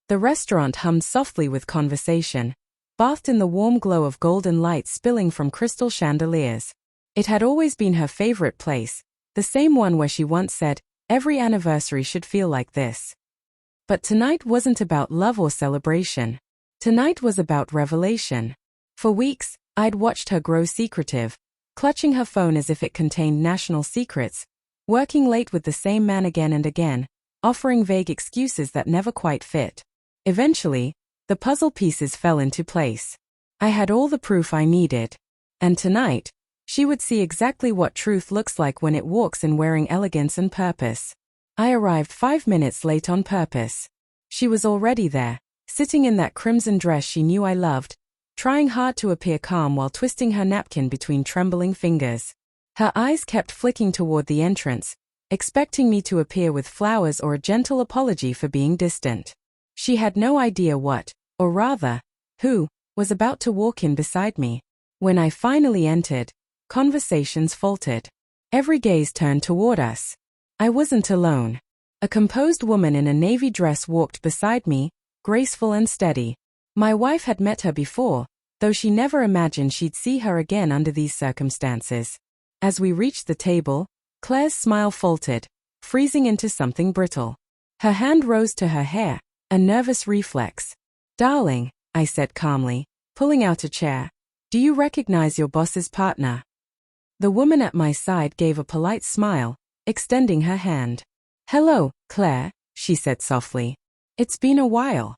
The restaurant hummed softly with conversation, bathed in the warm glow of golden light spilling from crystal chandeliers. It had always been her favorite place, the same one where she once said, "Every anniversary should feel like this." But tonight wasn't about love or celebration. Tonight was about revelation. For weeks, I'd watched her grow secretive, clutching her phone as if it contained national secrets, working late with the same man again and again, offering vague excuses that never quite fit. Eventually, the puzzle pieces fell into place. I had all the proof I needed. And tonight, she would see exactly what truth looks like when it walks in wearing elegance and purpose. I arrived 5 minutes late on purpose. She was already there, sitting in that crimson dress she knew I loved, trying hard to appear calm while twisting her napkin between trembling fingers. Her eyes kept flicking toward the entrance, expecting me to appear with flowers or a gentle apology for being distant. She had no idea what, or rather, who, was about to walk in beside me. When I finally entered, conversations faltered. Every gaze turned toward us. I wasn't alone. A composed woman in a navy dress walked beside me, graceful and steady. My wife had met her before, though she never imagined she'd see her again under these circumstances. As we reached the table, Claire's smile faltered, freezing into something brittle. Her hand rose to her hair, a nervous reflex. "Darling," I said calmly, pulling out a chair, "do you recognize your boss's partner?" The woman at my side gave a polite smile, extending her hand. "Hello, Claire," she said softly. "It's been a while."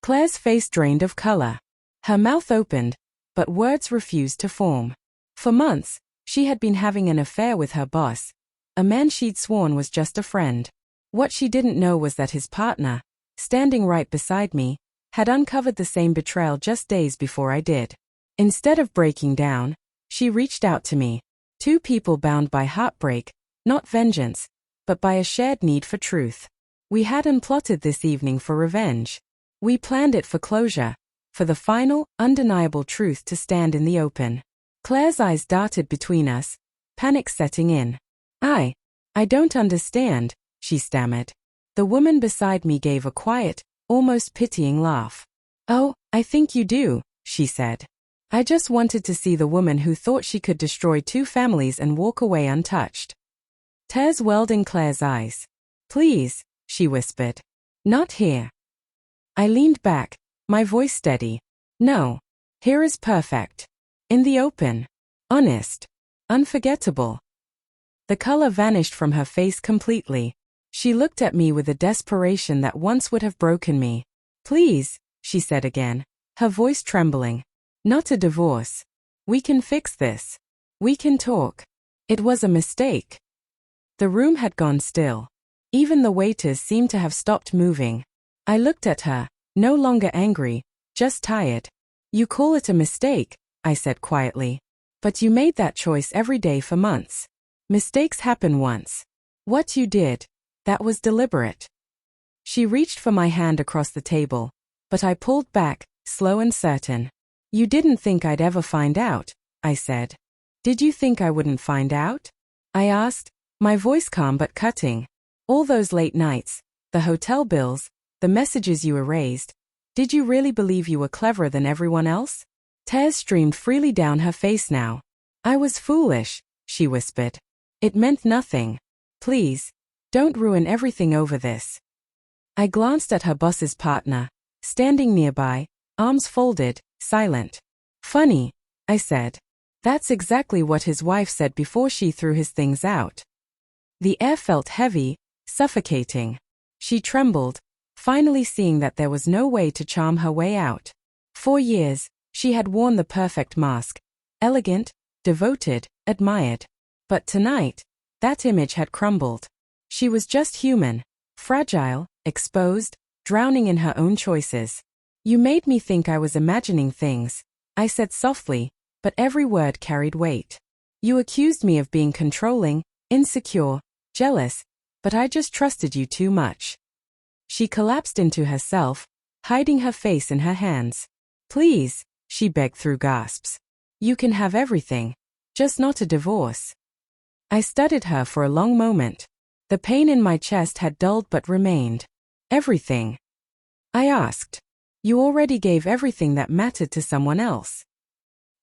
Claire's face drained of color. Her mouth opened, but words refused to form. For months, she had been having an affair with her boss, a man she'd sworn was just a friend. What she didn't know was that his partner, standing right beside me, had uncovered the same betrayal just days before I did. Instead of breaking down, she reached out to me. Two people bound by heartbreak, not vengeance, but by a shared need for truth. We hadn't plotted this evening for revenge. We planned it for closure, for the final, undeniable truth to stand in the open. Claire's eyes darted between us, panic setting in. I don't understand," she stammered. The woman beside me gave a quiet, almost pitying laugh. "Oh, I think you do," she said. "I just wanted to see the woman who thought she could destroy two families and walk away untouched." Tears welled in Claire's eyes. "Please," she whispered. "Not here." I leaned back, my voice steady. "No. Here is perfect. In the open. Honest. Unforgettable." The color vanished from her face completely. She looked at me with a desperation that once would have broken me. "Please," she said again, her voice trembling. "Not a divorce. We can fix this. We can talk. It was a mistake." The room had gone still. Even the waiters seemed to have stopped moving. I looked at her, no longer angry, just tired. "You call it a mistake," I said quietly. "But you made that choice every day for months. Mistakes happen once. What you did, that was deliberate." She reached for my hand across the table, but I pulled back, slow and certain. "You didn't think I'd ever find out," I said. "Did you think I wouldn't find out?" I asked, my voice calm but cutting. "All those late nights, the hotel bills, the messages you erased, did you really believe you were cleverer than everyone else?" Tears streamed freely down her face now. "I was foolish," she whispered. "It meant nothing. Please, don't ruin everything over this." I glanced at her boss's partner, standing nearby, arms folded, silent. "Funny," I said. "That's exactly what his wife said before she threw his things out." The air felt heavy, suffocating. She trembled, finally seeing that there was no way to charm her way out. For years, she had worn the perfect mask, elegant, devoted, admired. But tonight, that image had crumbled. She was just human, fragile, exposed, drowning in her own choices. "You made me think I was imagining things," I said softly, but every word carried weight. "You accused me of being controlling, insecure, jealous, but I just trusted you too much." She collapsed into herself, hiding her face in her hands. "Please," she begged through gasps. "You can have everything. Just not a divorce." I studied her for a long moment. The pain in my chest had dulled but remained. "Everything." I asked. You already gave everything that mattered to someone else.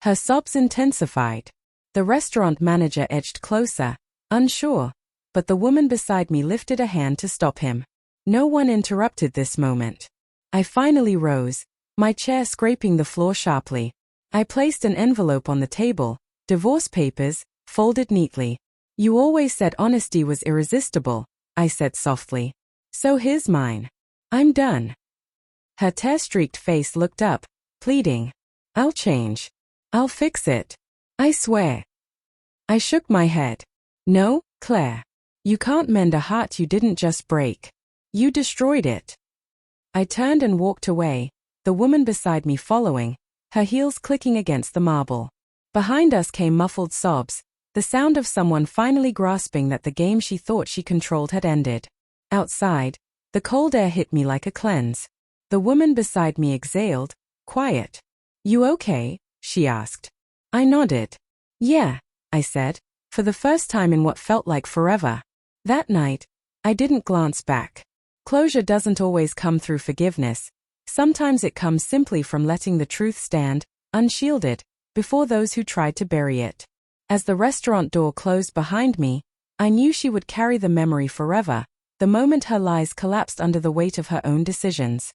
Her sobs intensified. The restaurant manager edged closer, unsure, but the woman beside me lifted a hand to stop him. No one interrupted this moment. I finally rose, my chair scraping the floor sharply. I placed an envelope on the table, divorce papers, folded neatly. You always said honesty was irresistible, I said softly. So here's mine. I'm done. Her tear-streaked face looked up, pleading. I'll change. I'll fix it. I swear. I shook my head. No, Claire. You can't mend a heart you didn't just break. You destroyed it. I turned and walked away, the woman beside me following, her heels clicking against the marble. Behind us came muffled sobs, the sound of someone finally grasping that the game she thought she controlled had ended. Outside, the cold air hit me like a cleanse. The woman beside me exhaled, quiet. You okay? She asked. I nodded. Yeah, I said, for the first time in what felt like forever. That night, I didn't glance back. Closure doesn't always come through forgiveness. Sometimes it comes simply from letting the truth stand, unshielded, before those who tried to bury it. As the restaurant door closed behind me, I knew she would carry the memory forever, the moment her lies collapsed under the weight of her own decisions.